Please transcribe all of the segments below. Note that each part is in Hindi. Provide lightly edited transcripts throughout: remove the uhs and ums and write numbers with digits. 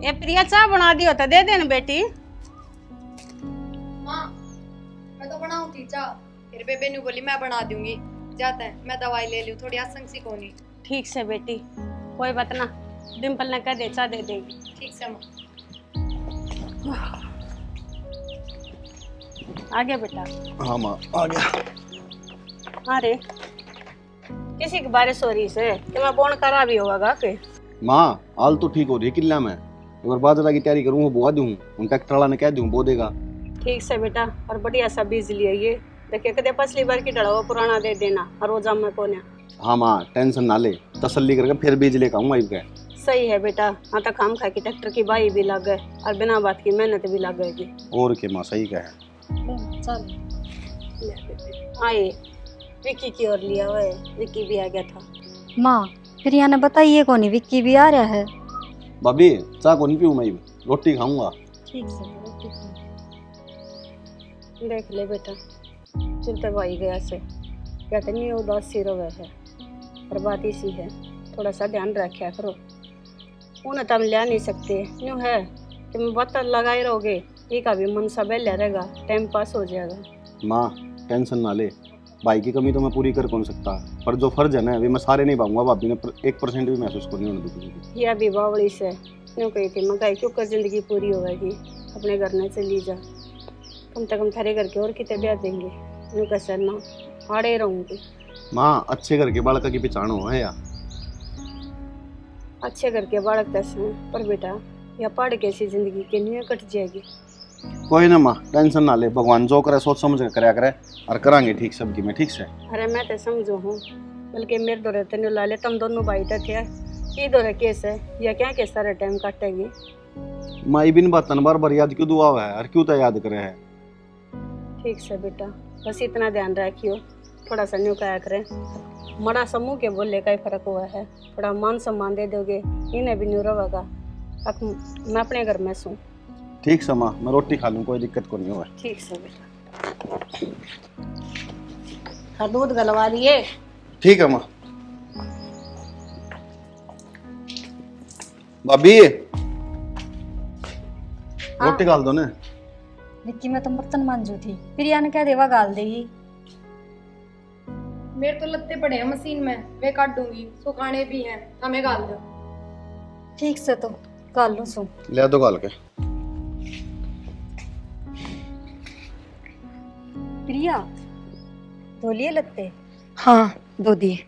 ये प्रिया चाय बना दियो तो दे देना बेटी। माँ मैं तो बनाऊंगी चाय, फिर बेबे ने बोली मैं बना दूंगी। जाता है मैं दवाई ले लूं, थोड़ी आसंग सी कोनी। ठीक से बेटी, कोई बात ना, डिम्पल ने कह दे चाय दे देगी। ठीक से माँ। आ गया बेटा। हाँ माँ आ गया। हाँ रे, किसी की बारिश हो रही से तो मैं बोन करा भी होगा के। माँ हाल तो ठीक हो रही है किला में, एक बार बाजरा की तैयारी करूँ, वो बुआ दूँ, उन ट्रैक्टर वाला ने कह दूँ बो देगा। ठीक से बेटा, और बढ़िया सा बीज लिया ये देखिए, कदे पसली बार की डड़ा पुराना दे देना और रोजा में कोने। हाँ माँ टेंशन ना ले, तसल्ली करके फिर बीज लेकर आऊँगा इब के। सही है बेटा, हाँ तक हम खा की ट्रैक्टर की बाई भी लग गए और बिना बात की मेहनत भी लग गई। और के माँ सही कहे। चल आए, विक्की की ओर लिया हुआ है, विक्की भी आ गया था। माँ प्रिया ने बताइए कौन विक्की भी आ रहा है। भाभी चाय को नहीं पीऊँ मैं, रोटी खाऊंगा। ठीक से देख ले बेटा, चलते भाई गया से कहते नहीं उदासी रवे है, पर बात इसी है, थोड़ा सा ध्यान रखा करो। उन्हें तो हम ले नहीं सकते, यूँ है कि मैं बात लगाए रहोगे, ये का भी मन सा बहला रहेगा, टाइम पास हो जाएगा। माँ टेंशन ना ले, भाई की कमी तो मैं पूरी कर कौन सकता, पर जो फर्ज है ना वे मैं सारे नहीं पाऊंगा। भाभी ने 1% भी महसूस को नहीं होने दूंगी। यह भी बावड़ी से यूँ कही थी, मैं कही क्यों कर जिंदगी पूरी होगी, अपने घर में चली जा, कम से कम थारे घर के और कितने ब्याह देंगे, यूँ कह सर ना आड़े रहूँगी। माँ अच्छे घर के बालक की पहचान हो है या अच्छे घर के बालक तैसे, पर बेटा यह पढ़ के ऐसी जिंदगी के नहीं कट जाएगी। कोई ना माँ टेंशन ना ले, भगवान जो करे सोच समझ कर करया करे और करांगे ठीक सबकी में। ठीक से अरे मैं तो समझो हूँ, बल्कि मेरे दौरे तेन ला ले, तुम दोनों भाई तक है ये दौरे केस है या क्या के सारे टाइम काटेगी। माँ बिन बातन बार बार याद क्यों दुआ है और क्यों तो याद करे है। ठीक से बेटा, बस इतना ध्यान रखियो, थोड़ा सा न्यू क्या करे, मरा समूह के बोले का ही फर्क हुआ है, थोड़ा मान सम्मान दे दोगे इन्हें भी न्यू रहेगा। अब मैं अपने घर में सूँ। ठीक से माँ मैं रोटी खा लूँ, कोई दिक्कत को नहीं होगा। ठीक से बेटा, हाँ दूध गलवा लिए। ठीक है माँ। भाभी रोटी गाल दो ने। विक्की में तो बर्तन मांजू थी, प्रिया ने क्या देवा गाल देगी। मेरे तो लत्ते पड़े हैं मशीन में, वे काट दूंगी, सुखाने भी हैं, हमें गाल दो। ठीक से तो गाल लो सो। ले दो गाल के। प्रिया धोलिए लगते। हाँ दो दिए।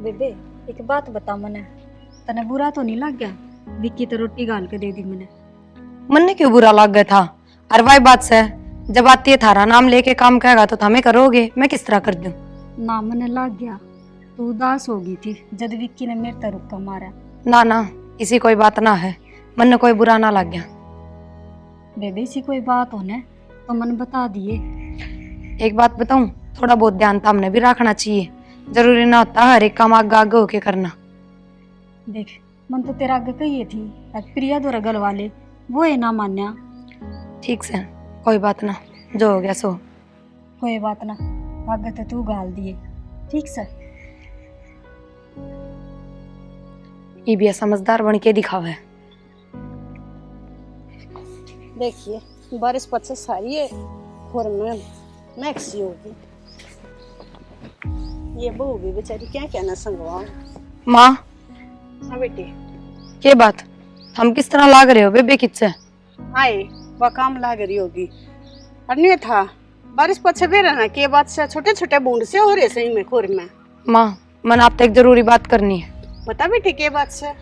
बेबे एक बात बता मने, तने बुरा तो नहीं लग गया? विक्की तो रोटी गाल के दे दी मैंने। मन ने क्यों बुरा लग गया था? और वही बात से जब आती है थारा नाम लेके काम करेगा तो हमें करोगे, मैं किस तरह कर दूं? ना मने लग गया, तू उदास हो गई थी जब विक्की ने मेरे तरफ का मारा। ना ना इसी कोई बात ना है, मन ने कोई बुरा ना लग गया। बेबे इसी कोई बात होने तो मन बता दिए। एक बात बताऊं, थोड़ा बहुत ध्यान तो हमने भी रखना चाहिए, जरूरी ना होता हर एक काम आगे आगे होके करना। देख मन तो तेरा आगे कही थी, आज प्रिया दो रगल वाले वो है ना मान्या। ठीक से कोई बात ना, जो हो गया सो। कोई बात ना, आगे तो तू गाल दिए। ठीक से ये भी समझदार बन के दिखावा है। देखिए बारिश पच्चीस सारी है और में मैक्सी होगी, ये बहू भी बेचारी क्या कहना संगवा। माँ हाँ बेटी, ये बात हम किस तरह लाग रहे हो बेबे किससे? आए वह काम लाग रही होगी, और नहीं था बारिश पछे भी रहना के बात से छोटे छोटे बूंद से हो रहे सही में खोर में। माँ मन आप तो एक जरूरी बात करनी है। बता बेटी के बात से?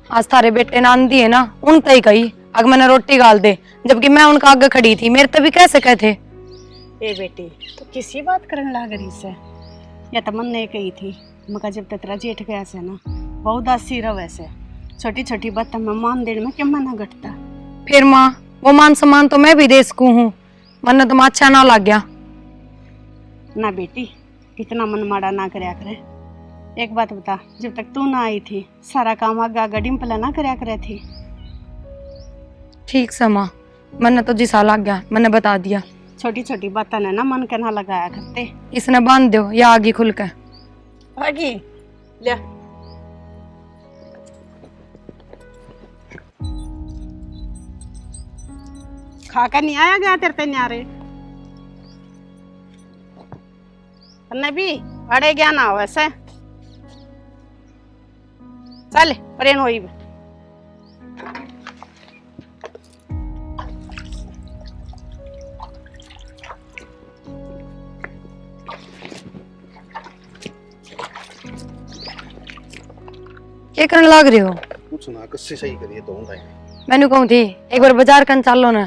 आज थारे बेटे ने आंधी है ना, उन तय कही अगर मैंने रोटी गाल दे, जबकि मैं उनका आगे खड़ी थी, मेरे तभी कैसे कहते? ए बेटी तो किसी बात करने लाग रही से, या तो मन ने कही थी मका जब तक तेरा जेठ गया से ना बहुत उदासी रहे से, छोटी छोटी बात में मान देने में क्या मना घटता। फिर माँ वो मान सम्मान तो मैं भी दे सकूं हूँ, मन तो अच्छा ना लग गया। ना बेटी इतना मन माड़ा ना करया करे। एक बात बता, जब तक तू ना आई थी सारा काम आगा आगा डिम्पल ना करया करे थी। ठीक से माँ, मन तो जिसा लग गया, मैंने बता दिया। छोटी छोटी बातें ने ना मन के ना लगाया करते। इसने बांध दो या आगे खुल के आगे ले खाकर नहीं आया गया तेरे न्यारे नबी अड़े गया ना वैसे चल प्रेम होई क्या करने लग रहे हो? कुछ ना किससे सही करिए तो हूं मैंने कहूँ थी एक बार बाजार कन चल लो ना।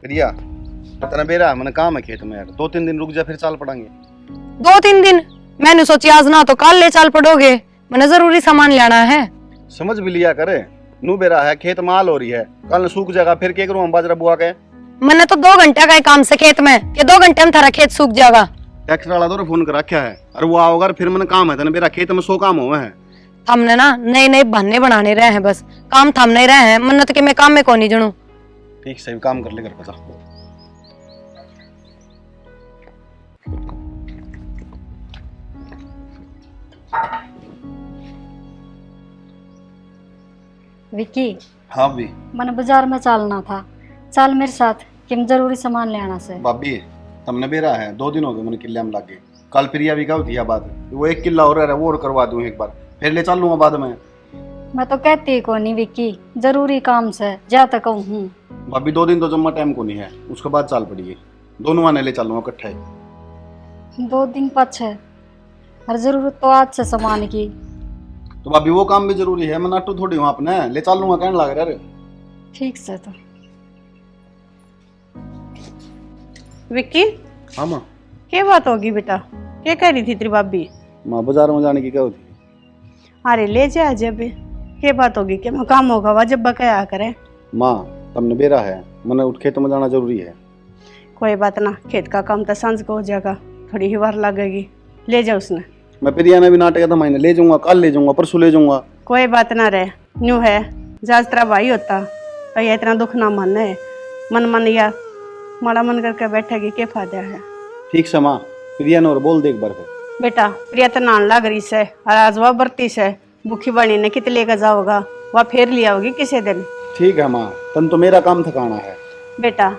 प्रिया इतना बेरा मैंने काम है खेत में यार, 2-3 दिन रुक जा फिर चाल पड़ेंगे। 2-3 दिन? मैंने सोची आज ना तो कल ले चल पड़ोगे, मैंने जरूरी सामान लेना है। समझ भी लिया करे, नू बेरा है खेत माल हो रही है, कल सूख जाएगा फिर क्या करूं हम बाजरा बुआ के। मैंने तो 2 घंटे का ही काम से खेत में, ये 2 घंटे में थारा खेत सूख जाएगा। टैक्स वाला तो फोन कर रखा है और वो आओगे फिर मैंने काम है, मेरा खेत में 100 काम हुए हैं। हमने ना नए नए बहाने बनाने रहे हैं, बस काम थम नहीं रहे हैं। मन्नत के मैं काम में कौन नहीं जनू। ठीक सही काम कर ले घर पे जा। विक्की हाँ भी मैंने बाजार में चलना था, चल मेरे साथ कि जरूरी सामान लेना से। भाभी तुमने बेरा है 2 दिन हो गए मैंने किले में लग गए। कल प्रिया भी कहा थी बात, वो 1 किला और रह रहा है वो और करवा दूं एक बार, फिर ले चल लूंगा बाद में। मैं तो कहती को नहीं विक्की, जरूरी काम से जा तक हूँ। भाभी 2 दिन तो जम्मा टाइम को नहीं है, उसके बाद चाल पड़िए, दोनों आने ले चल लूंगा इकट्ठा ही। 2 दिन पछे हर जरूरत तो आज से सामान की। तो भाभी वो काम भी जरूरी है, मैं नाटू थोड़ी हूँ अपने, ले चल लूंगा कहने लग रहा है। ठीक से तो विक्की हाँ माँ। क्या बात होगी बेटा, क्या कह रही थी तेरी भाभी? माँ बाजार में जाने की क्या होती है? अरे ले जा जब क्या बात होगी, क्या मैं काम होगा वह जब बकाया करे। माँ तुमने बेरा है, मैंने उठ खेत में जाना जरूरी है। कोई बात ना, खेत का काम तो सांझ को हो जाएगा, थोड़ी ही बार लगेगी, ले जा उसने। मैं प्रिया ने भी नाटक था, मैंने ले जाऊंगा, कल ले जाऊंगा, परसों ले जाऊंगा। कोई बात ना रहे, न्यू है जाज तेरा भाई होता तो ये इतना दुख ना मन है, मन मन या माड़ा मन करके बैठेगी क्या फायदा है। ठीक से माँ, प्रिया ने और बोल दे एक बार फिर। बेटा प्रिया तो नान लग रही से और आज वह बरती से भूखी बनी ने कित लेकर जाओगा, वह फिर लिया होगी किसी दिन। ठीक है माँ, तन तो मेरा काम थकाना है। बेटा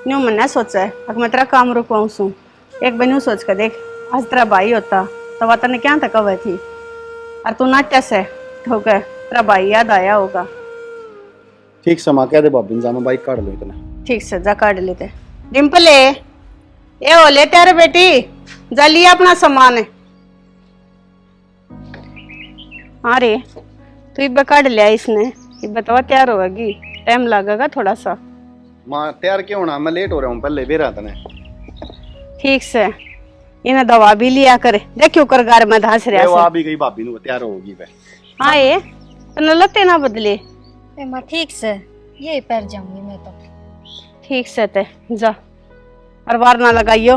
न्यू मैंने सोचा है अगर मैं तेरा काम रुकवाऊँ सू, एक बार न्यू सोच कर देख, आज तेरा भाई होता तो वह तने क्या तक हुई थी, और तू नाट्य से हो गए तेरा भाई याद आया होगा। ठीक से माँ कह दे भाभी जा, मैं बाइक काट लूँ इतना। ठीक से जा काट लेते। डिम्पले ये हो ले तेरे बेटी, जा लिया अपना सामान है। अरे तू इब काट लिया इसने, इब बतावा तैयार होगी, टाइम लगेगा थोड़ा सा। माँ तैयार क्यों होना, मैं लेट हो रहा हूँ, पहले बेरा तने। ठीक से इन्हें दवा भी लिया करे, देखियो कर घर में धंस वो रहा आ भी गई भाभी नु तैयार होगी वे। हाँ ये तने लते ना बदले। मैं ठीक से ये पैर जाऊंगी मैं तो। ठीक से ते जा और बार ना लगाइयो,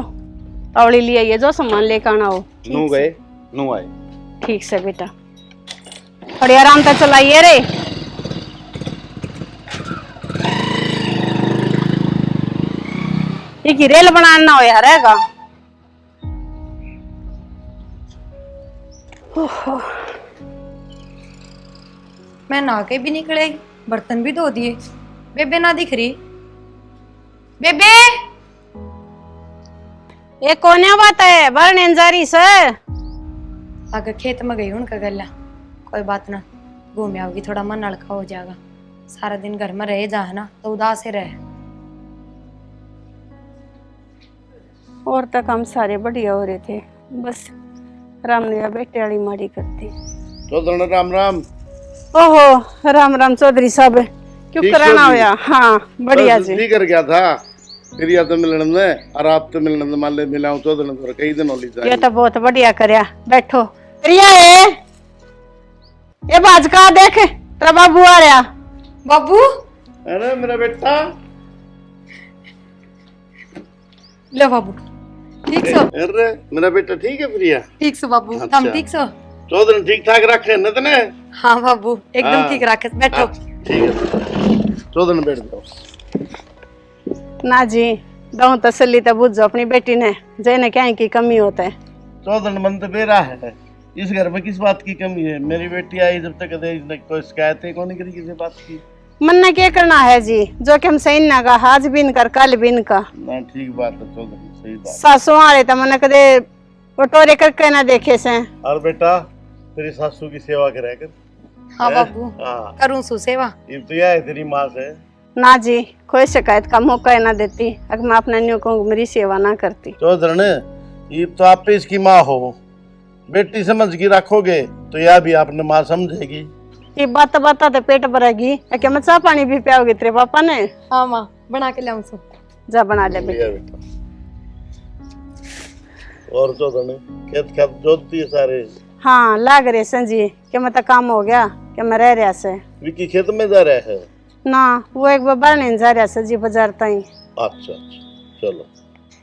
तवड़ी ले आइए जो सामान लेकर आना हो। नू गए नू आए। ठीक से बेटा, थोड़ी आराम से चलाइए रे। ये रेल बनाना हो यार रहेगा। मैं नहा के भी निकले, बर्तन भी धो दिए, बेबे ना दिख रही। बेबे ये कोने बात है बरने जारी से अगर खेत में गई उनका गला, कोई बात ना, घूम आओगी, थोड़ा मन हल्का हो जाएगा। सारा दिन घर में रह जा है ना तो उदास ही रहे। और तक हम सारे बढ़िया हो रहे थे, बस राम ने बेटे वाली माड़ी करती। चौधरी राम राम। ओहो राम राम चौधरी साहब, क्यों कराना होया? हाँ बढ़िया जी। जल्दी कर गया था प्रिया तो मिलने में और आप तो मिलने में, मान ले मिला तो कई दिन होली ये तो बहुत बढ़िया करया, बैठो। प्रिया है ये बाज का देख, तेरा बाबू आ रहा। बाबू अरे मेरा बेटा, ले बाबू, ठीक सो? अरे मेरा बेटा ठीक है प्रिया? ठीक सो बाबू, अच्छा। हम ठीक सो? चौधरी ठीक ठाक रखे न तने? हाँ बाबू एकदम हाँ। ठीक रखे, बैठो। ठीक है चौधरी बैठ जाओ। ना जी दो तसल्ली तो बुझो अपनी बेटी ने, जैने क्या की कमी होता है। चौधरी मन तो बेरा है, इस घर में किस बात की कमी है? मेरी बेटी आई जब तक इसने कोई शिकायत ही कौन करी किसी बात की। मन ने क्या करना है जी, जो कि हम सही ना का आज बिन कर कल बिन का ना ठीक बात है चौधरी, सही बात। सासू आरे तो मन कदे पटोरे करके ना देखे से। और बेटा तेरी सासू की सेवा करे कर। हाँ हैं? बाबू हाँ करूँ सु सेवा। ये तो यह है तेरी माँ से। ना जी, कोई शिकायत का मौका ना देती अगर मैं अपने न्यू को मेरी सेवा ना करती। चौधरी ने ये तो आप ही इसकी माँ हो, बेटी समझ के रखोगे तो यह भी आपने माँ समझेगी। ये बात तो पेट भरेगी, क्या मैं चाह पानी भी पियाओगी तेरे पापा ने? हाँ माँ बना के लाऊं सु। जा बना ले लिया बेटे। बेटा। और चौधरी ने खेत खेत जोतती है सारे। हाँ लाग रहे सन जी, क्या मतलब काम हो गया, क्या मैं रह रहा से विकी खेत में जा रहा है। ना वो एक बार नहीं जा रहा से जी बाजार ताई। अच्छा चलो।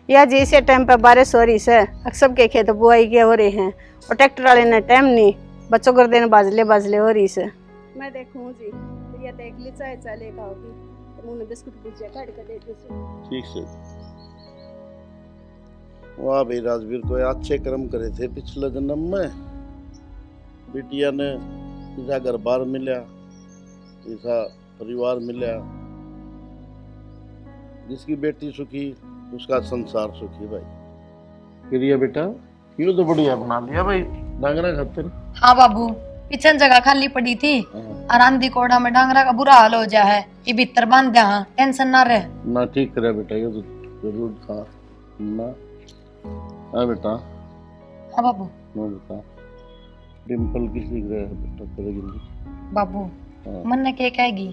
या जी इसे टाइम पर बारिश हो रही से, अक्सर के खेत बुआई के हो रहे हैं और ट्रैक्टर वाले ने टाइम नहीं, बच्चों को दिन बाजले हो रही से। मैं देखूं जी प्रिया तो एकली चाय लेकर होगी तो मुंह में बिस्कुट भुजिया काट कर दे दूं। ठीक से। वाह भाई राजवीर को अच्छे कर्म करे थे पिछले जन्म में। बिटिया ने ऐसा घर बार मिला, ऐसा परिवार मिला, जिसकी बेटी सुखी उसका संसार सुखी भाई। फिर ये बेटा क्यों तो बढ़िया बना लिया भाई डांगरा खातिर। हाँ बाबू पिछन जगह खाली पड़ी थी, आरांदी कोड़ा में डांगरा का बुरा हाल हो जा है, ये भीतर बांध दिया। हाँ टेंशन ना रहे ना। ठीक करे बेटा, ये तो जरूर था ना। हाँ बेटा। हाँ बाबू। ना बेटा डिम्पल किसी ग्रह बेटा करेगी नहीं। बाबू हाँ। मन ने क्या कहेगी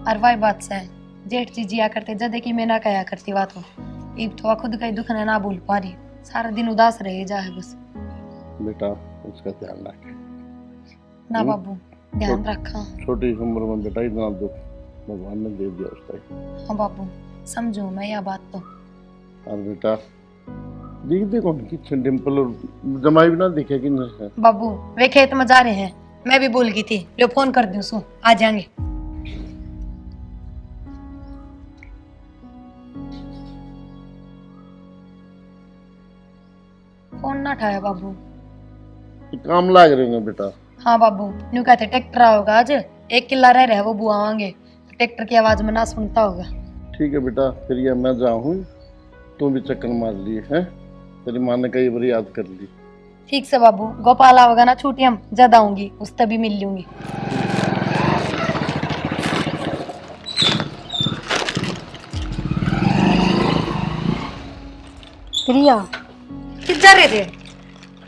और वही बात से जेठ जी जिया करते जदे की मैं ना कहा करती बात हो, इब तो खुद का ही दुख ना भूल पा रही, सारा दिन उदास रहे जा है बस। बेटा उसका ध्यान रखे ना बाबू ध्यान रखा। छोटी उम्र में बेटा इतना दुख भगवान ने दे दिया उसका। हाँ बाबू समझो मैं यह बात तो। और बेटा देखते कौन किचन डिम्पल और जमाई भी ना दिखेगी ना है। बाबू वे खेत में जा रहे हैं, मैं भी भूल गई थी, लो फोन कर दूं सु आ जाएंगे। फोन ना उठाया बाबू। काम लाग रहे हैं बेटा। हाँ बाबू न्यू कहते ट्रैक्टर होगा आज, एक किला रह रहा है वो बुआ आएंगे तो ट्रैक्टर की आवाज में ना सुनता होगा। ठीक है बेटा, फिर ये मैं जाऊँ, तू भी चक्कर मार ली है, तेरी माँ ने कई बार याद कर ली। ठीक से बाबू, गोपाल आवेगा ना छुट्टी हम जद आऊंगी उससे भी मिल लूंगी। प्रिया किस जा रहे थे?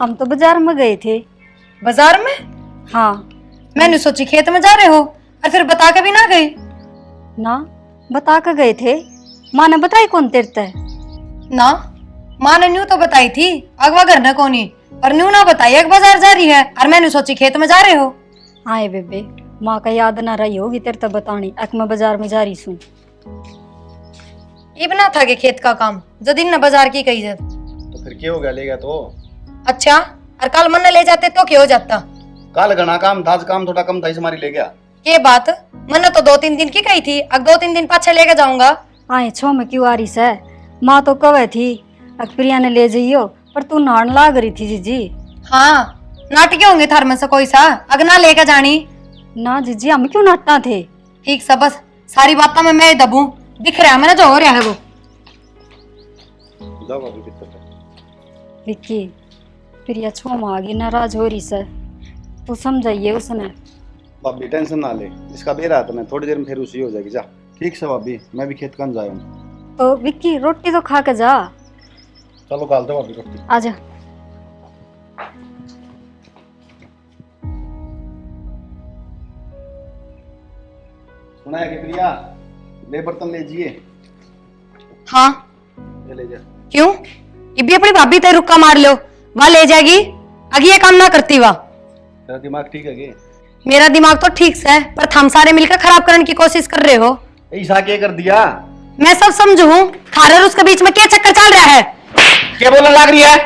हम तो बाजार में गए थे। बाजार में? हाँ। मैंने सोची खेत में जा रहे हो और फिर बता के भी ना गए। ना बता कर गए थे, माँ ने बताई कौन तेरता है ना माँ ने न्यू तो बताई थी अगवा घर न कोनी, पर न्यू ना बताई एक बाजार जा रही है और मैंने सोची खेत में जा रहे हो। हाँ बेबे, माँ का याद ना रही होगी तेरे तो बतानी, अक मैं बाजार में जा रही सुन। ये बना था कि खेत का काम जो दिन न बाजार की कही जाती। तो फिर क्या हो गया, ले गया तो? अच्छा और कल मन ले जाते तो क्या हो जाता? कल घना काम था, आज काम थोड़ा कम था, इस हमारी ले गया। ये बात मन तो 2-3 दिन की कही थी, अब 2-3 दिन पाछे लेके जाऊंगा। आए छो में क्यों आ रही से, माँ तो कवे थी अक प्रिया ने ले जाइयो, पर तू नहान लाग रही थी जीजी। हाँ नाटके होंगे थार में से कोई सा अगना लेके जानी। ना जीजी हम क्यों नाटना थे। ठीक सा बस सारी बातों में मैं दबू, दिख रहा है मैंने जो हो रहा है वो। जाओ अभी दिक्कत है। विक्की प्रिया छो में आ गई, नाराज हो रही से, तू समझाइए उसने। भाभी टेंशन ना ले, इसका बेरा है तुम्हें, थोड़ी देर में फिर उसी हो जाएगी। जा ठीक से भाभी, मैं भी खेत कन जाया हूँ। तो विक्की रोटी तो खा के जा। चलो काल दो भाभी रोटी। आजा। सुना है कि प्रिया ले बर्तन ले जिए। हाँ ये ले जा। क्यों? ये भी अपनी भाभी ते रुक्का मार लो, वह ले जाएगी, आगे ये काम ना करती वाह। तेरा दिमाग ठीक है कि? मेरा दिमाग तो ठीक से है, पर हम सारे मिलकर खराब करने की कोशिश कर रहे हो। ऐसा क्या कर दिया? मैं सब समझू हूँ, थारे और उसके बीच में क्या चक्कर चल रहा है? क्या बोलने लग रही है?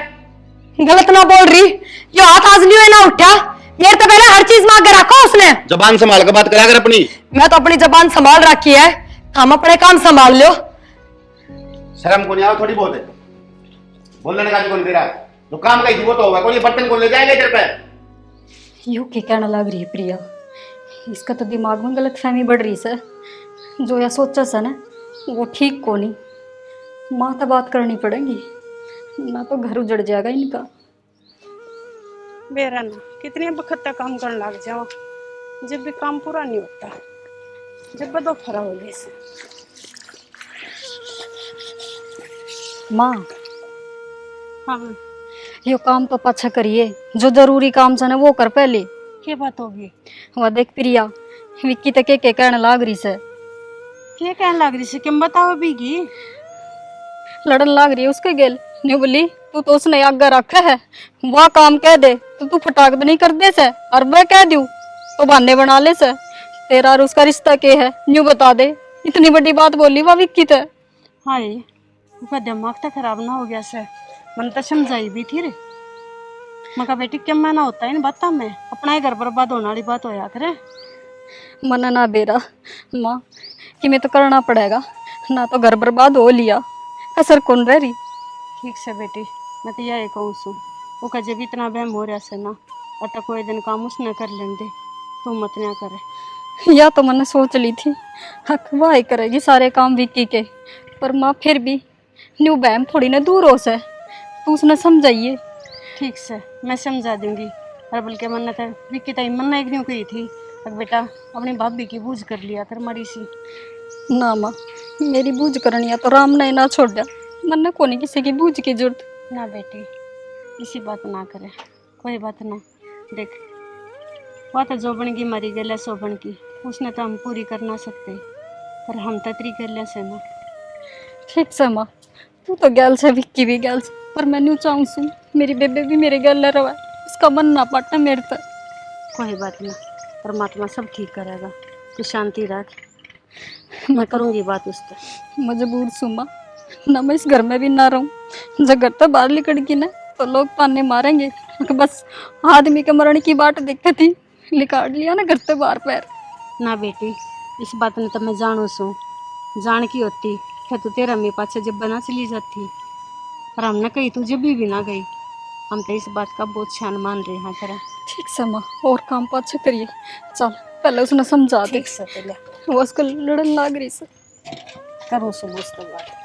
गलत ना बोल रही, यो हाथ आज लियो ना उठा, मेरे तो पहले हर चीज मांग के रखो उसने। जबान संभाल कर बात करा कर अपनी। मैं तो अपनी जबान संभाल रखी है, हम अपने काम संभाल लो। शर्म को नहीं आओ थोड़ी बहुत है, बोलने का कौन तेरा? जो काम कही थी वो तो होगा, कौन ये बर्तन कौन ले जाएगा इधर पे? यूं क्या कहना लग रही है प्रिया, इसका तो दिमाग में गलत फहमी बढ़ रही है। जो यह सोचा सा ना वो ठीक को नहीं। माँ तो बात करनी पड़ेगी, ना तो घर उजड़ जाएगा इनका। बेरा ना कितने वक्त तक काम करने लग जाओ, जब भी काम पूरा नहीं होता, जब बदो खरा हो गए से। माँ हाँ, यो काम तो पाछा करिए, जो जरूरी काम से ना वो कर पहले। क्या बात होगी? वह देख प्रिया विक्की तक के कहने लाग रही से। क्या कहने लग रही से? क्यों बताओ बीगी? लड़न लाग रही है उसके गेल। न्यू बोली तू तो उसने आगे रखा है, वह काम कह दे तो तू फटाक नहीं कर दे से, और मैं कह दूं तो बहाने बना ले से। तेरा और उसका रिश्ता क्या है न्यू बता दे। इतनी बड़ी बात बोली वह विक्की ते। हाय, उसका दिमाग तो खराब ना हो गया से? मन तो समझाई भी थी रे। मैं कहा बेटी क्या मैना होता है इन बातों में, अपना ही घर बर्बाद होने वाली बात होया करे। मना ना बेरा माँ कि मैं तो करना पड़ेगा, ना तो घर बर्बाद हो लिया कसर कौन रह रही। ठीक से बेटी, मैं तो यही कहूँ सू, वो का जब इतना बहम हो रहा से ना, और तो कोई दिन काम उसने कर लेंगे, तू मत ना करे। या तो मैंने सोच ली थी हक वाह करेगी सारे काम विक्की के, पर माँ फिर भी न्यू बहम थोड़ी ना दूर हो से, तू उसने समझाइए। ठीक से मैं समझा दूंगी। और बल्कि मन तो विक्की तई मन एक न्यू कही थी, अब बेटा अपनी भाभी की बूझ कर लिया कर मरी सी। ना माँ मेरी बूझ करनी है तो राम ने ना छोड़ दिया, मन को नहीं किसी की बूझ की जरूरत। ना बेटी इसी बात ना करे, कोई बात ना। देख वह तो जो बन की मरी गल सो बन की, उसने तो हम पूरी कर ना सकते, पर हम तो तरी गल से ना। ठीक से माँ, तू तो गैल से विक्की भी गैल से, पर मैं न्यू चाहूँ सू मेरी बेबे भी मेरे गैल रहा, उसका मन ना पाटा मेरे तक। कोई बात ना, परमात्मा सब ठीक करेगा, तू शांति रख, मैं करूँगी बात उससे। मजबूर सू माँ, ना मैं इस घर में भी ना रहूँ। जब घर तो बाहर निकल गई ना तो लोग ताने मारेंगे कि बस आदमी के मरण की बाट देखी थी, निकाल लिया ना घर से बाहर पैर। ना बेटी इस बात ने तो मैं जानू सू, जान की होती क्या तू तेरा मेरे पाछे जब बना चली जाती, पर हमने कही तू जब भी ना गई। हम तो इस बात का बहुत शान मान रहे हैं तेरा। ठीक से माँ, और काम पाछे करिए। चल पहले उसने समझा दे, ठीक से पहले वो उसको लड़न लाग रही से। करो सो मस्त बात।